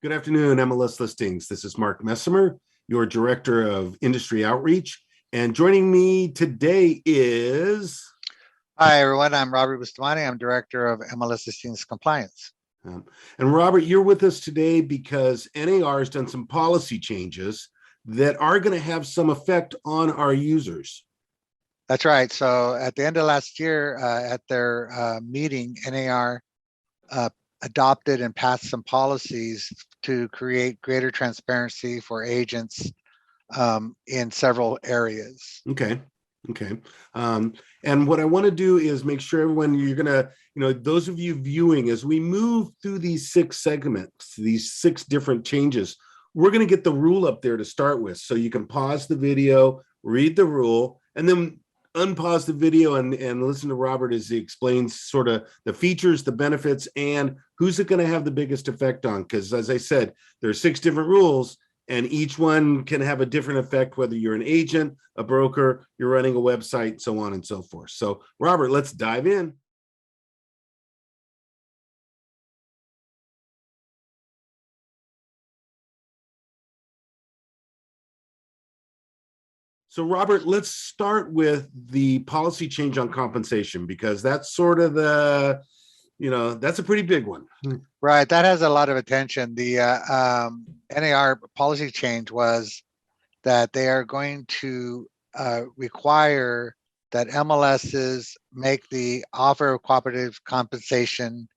Good afternoon, MLS Listings. This is Mark Messimer, your Director of Industry Outreach. And joining me today is... Hi, everyone. I'm Robert Bustamante. I'm Director of MLS Listings Compliance. And Robert, you're with us today because NAR has done some policy changes that are going to have some effect on our users. That's right. So at the end of last year, at their meeting, NAR adopted and passed some policies to create greater transparency for agents in several areas. Okay. And what I want to do is make sure everyone, you're going to, those of you viewing, as we move through these 6 segments, these 6 different changes, we're going to get the rule up there to start with. So you can pause the video, read the rule, and then unpause the video and listen to Robert as he explains sort of the features, the benefits, and who's it going to have the biggest effect on. Because as I said, there are 6 different rules, and each one can have a different effect, whether you're an agent, a broker, you're running a website, so on and so forth. So Robert, let's dive in. So Robert, let's start with the policy change on compensation, because that's sort of the, that's a pretty big one. Right, that has a lot of attention. The NAR policy change was that they are going to require that MLSs make the offer of cooperative compensation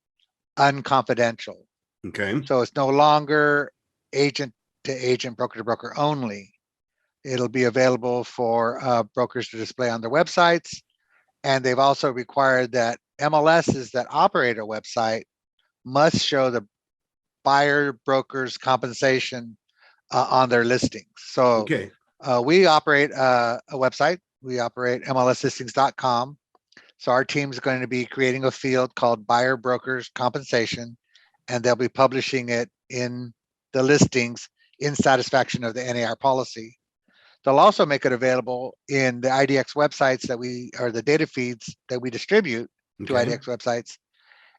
unconfidential. Okay. So it's no longer agent to agent, broker to broker only. It'll be available for brokers to display on their websites. And they've also required that MLSs that operate a website must show the buyer broker's compensation on their listings. So okay. We operate a website. We operate MLSlistings.com. So our team is going to be creating a field called buyer brokers compensation, and they'll be publishing it in the listings in satisfaction of the NAR policy. They'll also make it available in the IDX websites that the data feeds that we distribute to IDX websites.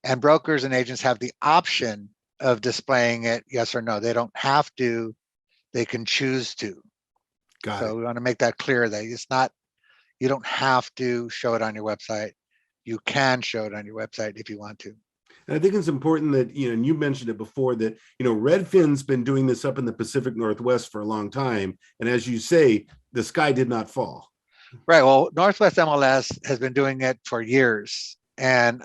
And brokers and agents have the option of displaying it, yes or no. They don't have to, they can choose to. So we want to make that clear that it's not, you don't have to show it on your website. You can show it on your website if you want to. And I think it's important that, and you mentioned it before, that, Redfin's been doing this up in the Pacific Northwest for a long time. And as you say, the sky did not fall. Right. Well, Northwest MLS has been doing it for years. And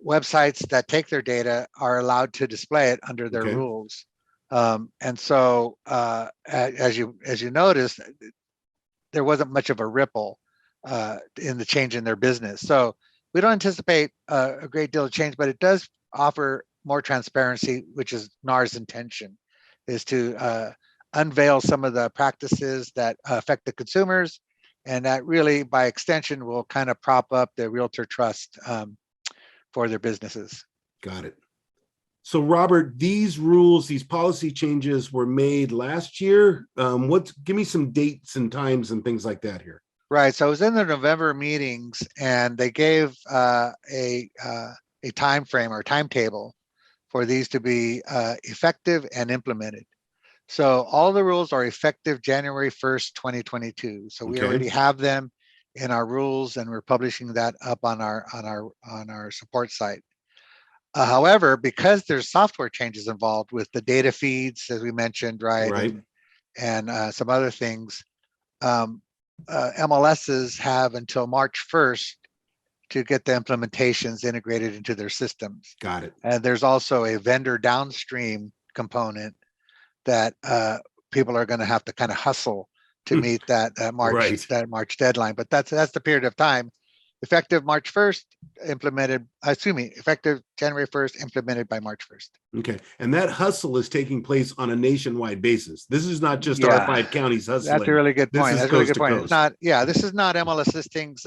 websites that take their data are allowed to display it under their rules. And so as you notice, there wasn't much of a ripple in the change in their business. So we don't anticipate a great deal of change, but it does offer more transparency, which is NAR's intention, is to unveil some of the practices that affect the consumers, and that really, by extension, will kind of prop up the realtor trust for their businesses. Got it. So Robert, these rules, these policy changes were made last year. Give me some dates and times and things like that here. Right. So I was in the November meetings, and they gave a time frame or timetable for these to be effective and implemented. So all the rules are effective January 1st, 2022. So we already have them in our rules, and we're publishing that up on our support site. However, because there's software changes involved with the data feeds, as we mentioned, right. And some other things, MLSs have until March 1st to get the implementations integrated into their systems. Got it. And there's also a vendor downstream component that people are going to have to kind of hustle to meet that March deadline. But that's the period of time. Effective March 1st, effective January 1st, implemented by March 1st. Okay. And that hustle is taking place on a nationwide basis. This is not just our 5 counties hustling. That's a really good point. That's a really good point. It's not, this is not MLS Listings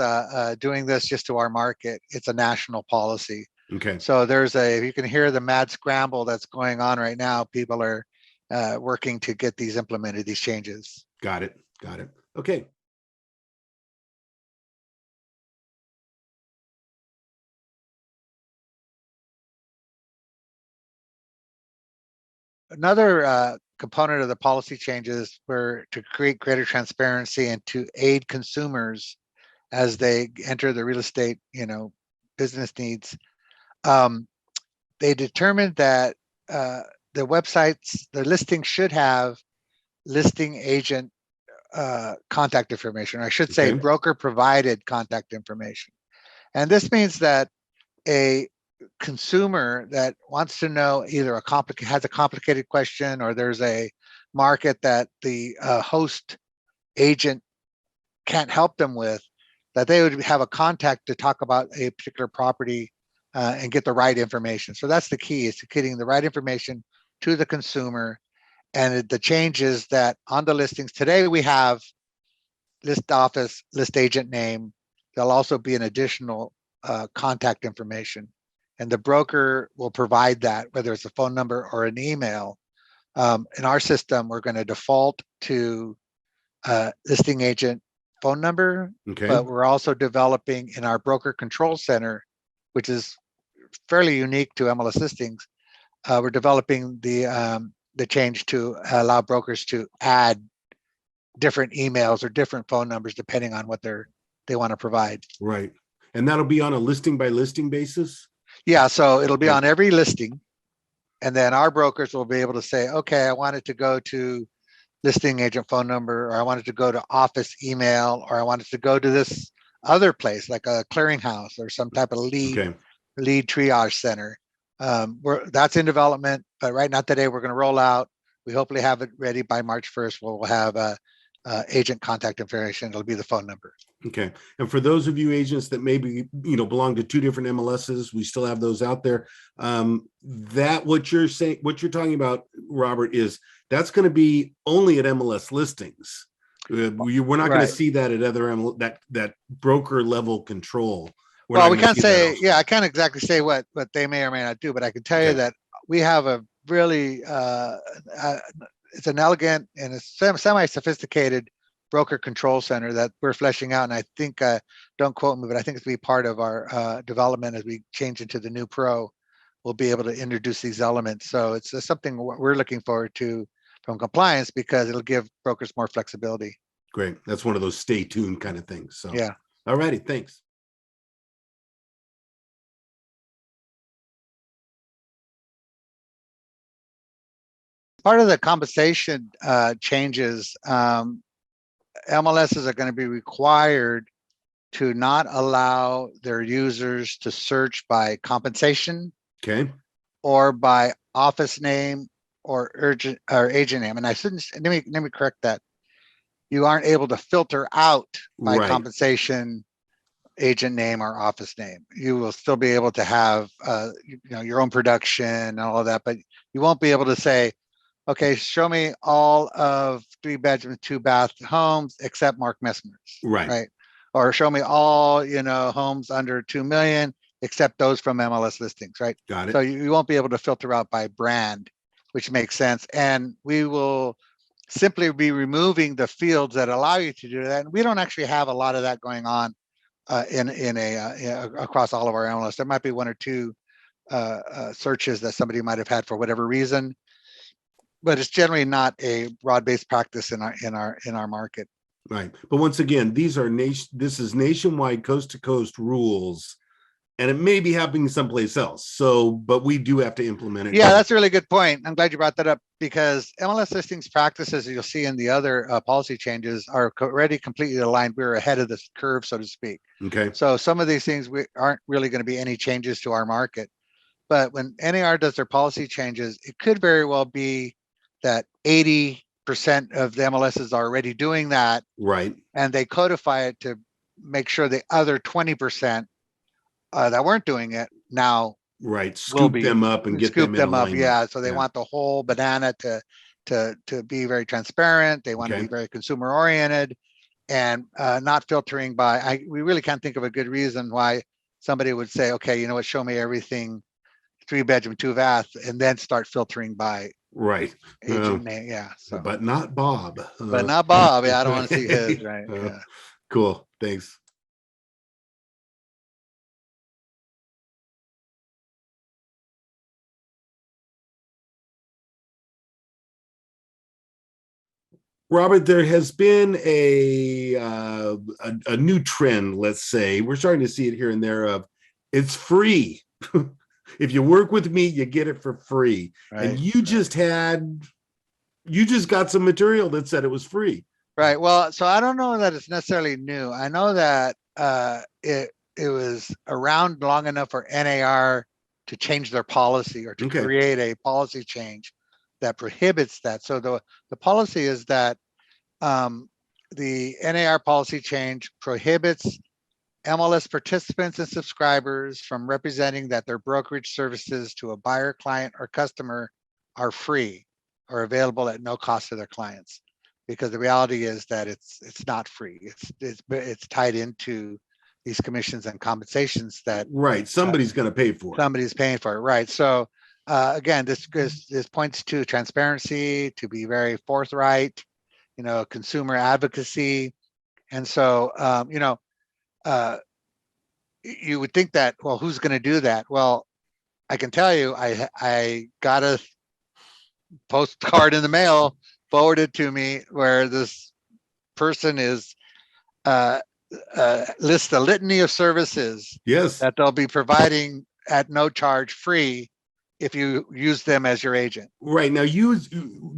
doing this just to our market. It's a national policy. Okay. So you can hear the mad scramble that's going on right now. People are working to get these implemented, these changes. Got it. Okay. Another component of the policy changes were to create greater transparency and to aid consumers as they enter the real estate, business needs. They determined that the websites, the listing should have listing agent contact information. Or I should say Okay. broker provided contact information. And this means that a consumer that wants to know either has a complicated question, or there's a market that the host agent can't help them with, that they would have a contact to talk about a particular property and get the right information. So that's the key, is to getting the right information to the consumer. And the change is that on the listings today, we have list office, list agent name. There'll also be an additional contact information. And the broker will provide that, whether it's a phone number or an email. In our system, we're going to default to listing agent phone number, Okay. but we're also developing in our broker control center, which is fairly unique to MLS listings. We're developing the change to allow brokers to add different emails or different phone numbers depending on what they want to provide. Right. And that'll be on a listing by listing basis? Yeah, so it'll be on every listing. And then our brokers will be able to say, okay, I want it to go to listing agent phone number, or I want it to go to office email, or I want it to go to this other place like a clearinghouse or some type of lead triage center. That's in development, but right now today we're going to roll out. We hopefully have it ready by March 1st. We'll have agent contact information. It'll be the phone number. Okay. And for those of you agents that maybe, belong to two different MLSs, we still have those out there. That what you're saying, what you're talking about, Robert, is that's going to be only at MLS listings. We're not going to see that at other that broker level control. Well, we can't say, I can't exactly say what they may or may not do, but I can tell you that we have a really, it's an elegant and a semi-sophisticated broker control center that we're fleshing out. And I think, don't quote me, but I think it's be part of our development as we change into the new Pro. We'll be able to introduce these elements. So it's something we're looking forward to from compliance, because it'll give brokers more flexibility. Great. That's one of those stay tuned kind of things. So, yeah. All righty. Thanks. Part of the compensation changes, MLSs are going to be required to not allow their users to search by compensation, or by office name or agent name. And I shouldn't, let me correct that. You aren't able to filter out by compensation, agent name, or office name. You will still be able to have your own production and all of that, but you won't be able to say, okay, show me all of 3-bedroom, 2-bath homes except Mark Messmer's, right? Or show me all, homes under 2 million except those from MLS listings, right? Got it. So you won't be able to filter out by brand, which makes sense. And we will simply be removing the fields that allow you to do that. And we don't actually have a lot of that going on across all of our MLS. There might be 1 or 2 searches that somebody might have had for whatever reason, but it's generally not a broad-based practice in our market. Right. But once again, this is nationwide, coast to coast rules, and it may be happening someplace else. So, but we do have to implement it. Yeah, that's a really good point. I'm glad you brought that up, because MLS listings practices, you'll see in the other policy changes, are already completely aligned. We're ahead of the curve, so to speak. Okay. So some of these things aren't really going to be any changes to our market. But when NAR does their policy changes, it could very well be that 80% of the MLSs are already doing that. Right. And they codify it to make sure the other 20% that weren't doing it now scoop them up and get them up. Yeah. So they want the whole banana to be very transparent. They want to be very consumer oriented, and not filtering by, we really can't think of a good reason why somebody would say, okay, you know what, show me everything 3-bedroom, 2-bath, and then start filtering by agent name. Yeah. So. But not Bob. But not Bob. Yeah, I don't want to see his. Right. Yeah. Cool. Thanks. Robert, there has been a new trend, let's say. We're starting to see it here and there of it's free. If you work with me, you get it for free. And Right. you just got some material that said it was free. Right. Well, so I don't know that it's necessarily new. I know that it was around long enough for NAR to change their policy or to Okay. create a policy change that prohibits that. So the policy is that the NAR policy change prohibits MLS participants and subscribers from representing that their brokerage services to a buyer, client, or customer are free or available at no cost to their clients. Because the reality is that it's not free. It's tied into these commissions and compensations that Right. Somebody's going to pay for it. somebody's paying for it. Right. So again, this points to transparency, to be very forthright, consumer advocacy. And so, you would think that, well, who's going to do that? Well, I can tell you, I got a postcard in the mail forwarded to me where this person is lists a litany of services Yes. that they'll be providing at no charge, free, if you use them as your agent. Right. Now,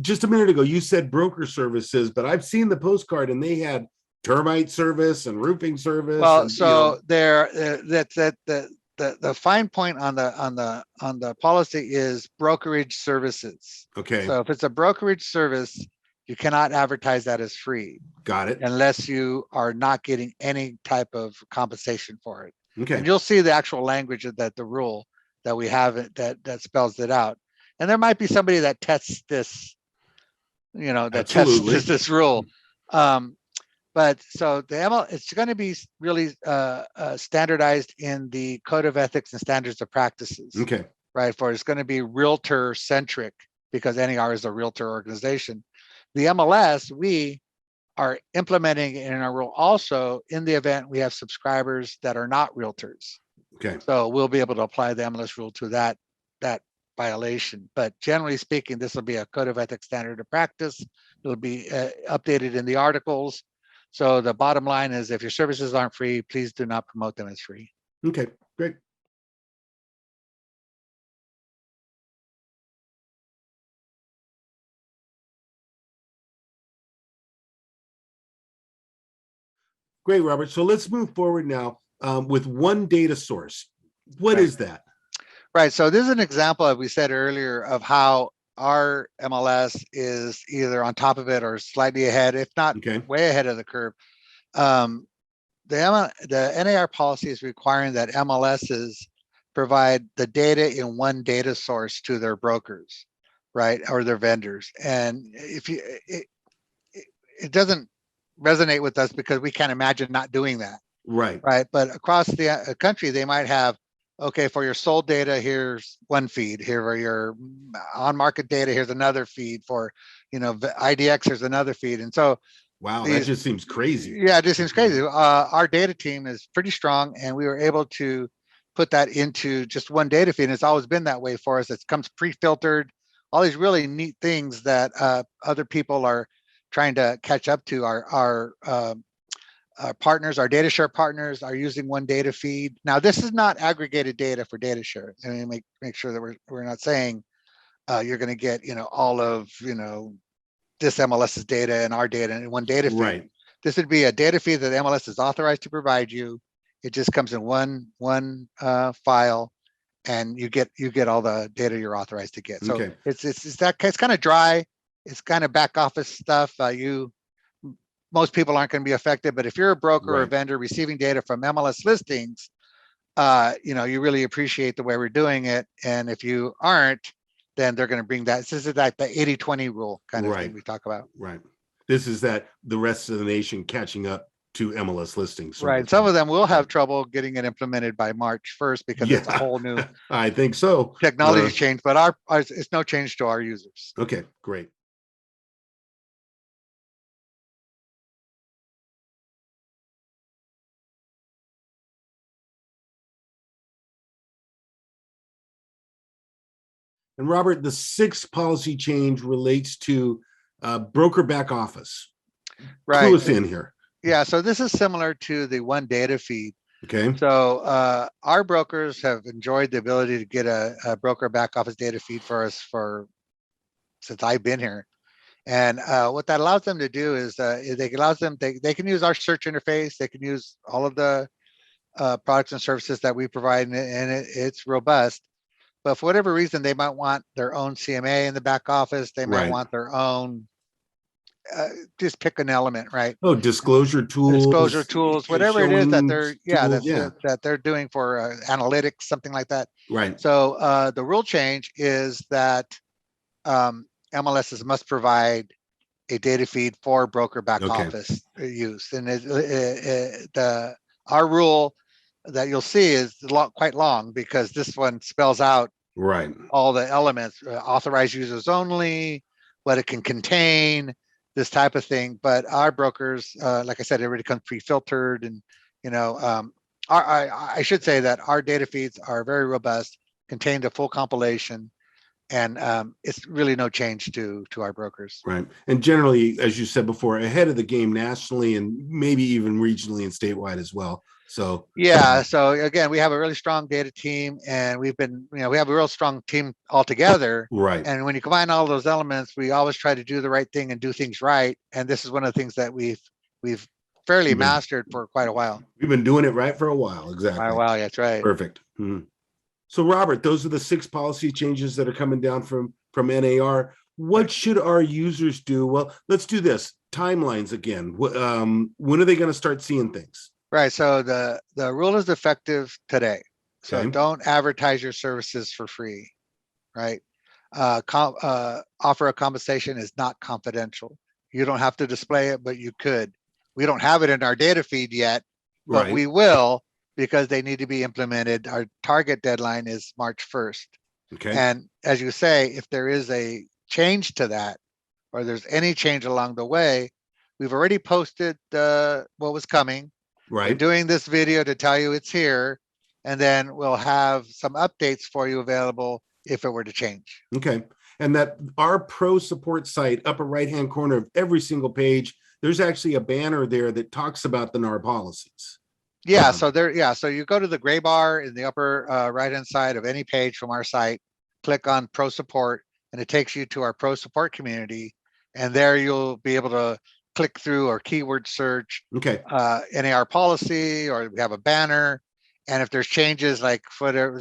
just a minute ago, you said broker services, but I've seen the postcard and they had termite service and roofing service. Well, and, so there, the fine point on the policy is brokerage services. okay. So if it's a brokerage service, you cannot advertise that as free Got it. unless you are not getting any type of compensation for it. Okay. And you'll see the actual language of the rule that we have that spells it out. And there might be somebody that tests this, that Absolutely. tests this rule. But so it's going to be really standardized in the Code of Ethics and Standards of Practices. Okay. Right. For it's going to be realtor centric because NAR is a realtor organization. The MLS, we are implementing it in our rule also in the event we have subscribers that are not realtors. Okay. So we'll be able to apply the MLS rule to that violation. But generally speaking, this will be a Code of Ethics Standard of Practice. It'll be updated in the articles. So the bottom line is if your services aren't free, please do not promote them as free. Okay, great. Great, Robert. So let's move forward now with one data source. What is that? Right. So this is an example, as we said earlier, of how our MLS is either on top of it or slightly ahead, if not way ahead of the curve. The NAR policy is requiring that MLSs provide the data in one data source to their brokers, right, or their vendors. And if it doesn't resonate with us because we can't imagine not doing that. Right. Right. But across the country, they might have, okay, for your sold data, here's one feed. Here for your on-market data, here's another feed. For, IDX, here's another feed. And so, wow, that just seems crazy. Yeah, it just seems crazy. Our data team is pretty strong, and we were able to put that into just one data feed. And it's always been that way for us. It comes pre-filtered, all these really neat things that other people are trying to catch up to. Our partners, our data share partners, are using one data feed. Now, this is not aggregated data for data share. I mean, make sure that we're not saying you're going to get all of this MLS's data and our data in one data feed. Right. This would be a data feed that MLS is authorized to provide you. It just comes in one file, and you get all the data you're authorized to get. So it's kind of dry. It's kind of back office stuff. Most people aren't going to be affected, but if you're a broker or a vendor receiving data from MLS listings, you really appreciate the way we're doing it. And if you aren't, then they're going to bring that. This is like the 80-20 rule kind of thing we talk about. Right. This is that the rest of the nation catching up to MLS listings. Right. Some of them will have trouble getting it implemented by March 1st because it's a whole new I think so. Technology change, but it's no change to our users. Okay, great. And Robert, the sixth policy change relates to broker back office. Right. Clue us in here. Yeah. So this is similar to the one data feed. Okay. So our brokers have enjoyed the ability to get a broker back office data feed for us since I've been here. And what that allows them to do is they can use our search interface. They can use all of the products and services that we provide, and it's robust. But for whatever reason, they might want their own CMA in the back office. They might Right. want their own, just pick an element, right? Oh, disclosure tools, Whatever it is that showing they're, tools. Yeah. that they're doing for analytics, something like that. Right. So the rule change is that MLSs must provide a data feed for broker back Okay. office use. And our rule that you'll see is quite long, because this one spells out Right. all the elements, authorized users only, what it can contain, this type of thing. But our brokers, like I said, it already comes pre-filtered, and I should say that our data feeds are very robust, contain a full compilation, and it's really no change to our brokers. Right. And generally, as you said before, ahead of the game nationally and maybe even regionally and statewide as well. So yeah. So again, we have a really strong data team, and we have a real strong team altogether. right. And when you combine all those elements, we always try to do the right thing and do things right. And this is one of the things that we've fairly mastered for quite a while. We've been doing it right for a while. Exactly. Wow, that's right. Perfect. So Robert, those are the 6 policy changes that are coming down from NAR. What should our users do? Well, let's do this. Timelines again. When are they going to start seeing things? Right. So the rule is effective today. So Okay. don't advertise your services for free. Right. Offer a compensation is not confidential. You don't have to display it, but you could. We don't have it in our data feed yet, but Right. we will, because they need to be implemented. Our target deadline is March 1st. Okay. And as you say, if there is a change to that, or there's any change along the way, we've already posted what was coming. Right. We're doing this video to tell you it's here, and then we'll have some updates for you available if it were to change. Okay. And that our pro support site, upper right-hand corner of every single page, there's actually a banner there that talks about the NAR policies. Yeah. So you go to the gray bar in the upper right-hand side of any page from our site, click on pro support, and it takes you to our pro support community. And there you'll be able to click through or keyword search NAR policy, or we have a banner. And if there's changes, like for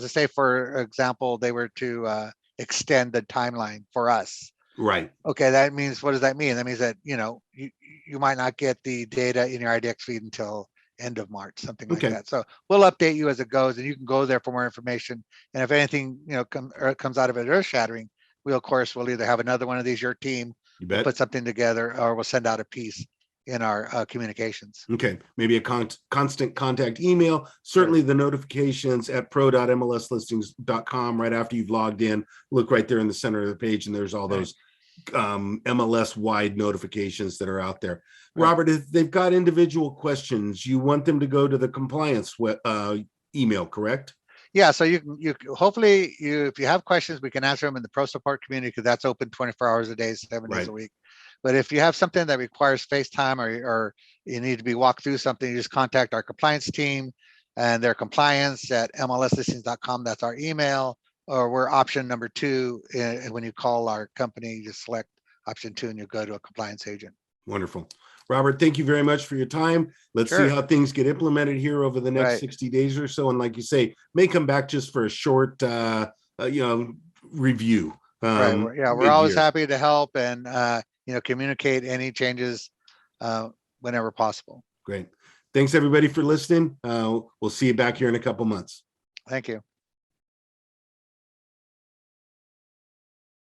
example, they were to extend the timeline for us. Right. Okay, that means, what does that mean? That means that, you might not get the data in your IDX feed until end of March, something like that. So we'll update you as it goes, and you can go there for more information. And if anything, comes out of it earth shattering, we'll either have another one of these, your team, we'll put something together, or we'll send out a piece in our communications. Okay. Maybe a constant contact email, certainly the notifications at pro.mlslistings.com right after you've logged in. Look right there in the center of the page, and there's all those MLS wide notifications that are out there. Right. Robert, if they've got individual questions, you want them to go to the compliance email, correct? Yeah, so you hopefully if you have questions, we can answer them in the pro support community, because that's open 24 hours a day, 7 days a week. But if you have something that requires FaceTime, or you need to be walked through something, you just contact our compliance team, and their compliance at mlslistings.com. That's our email. Or we're option number 2. When you call our company, you just select option 2 and you go to a compliance agent. Wonderful. Robert, thank you very much for your time. Let's see how things get implemented here over the next 60 days or so. And like you say, may come back just for a short, review. We're always happy to help and, communicate any changes whenever possible. Great. Thanks everybody for listening. We'll see you back here in a couple months. Thank you.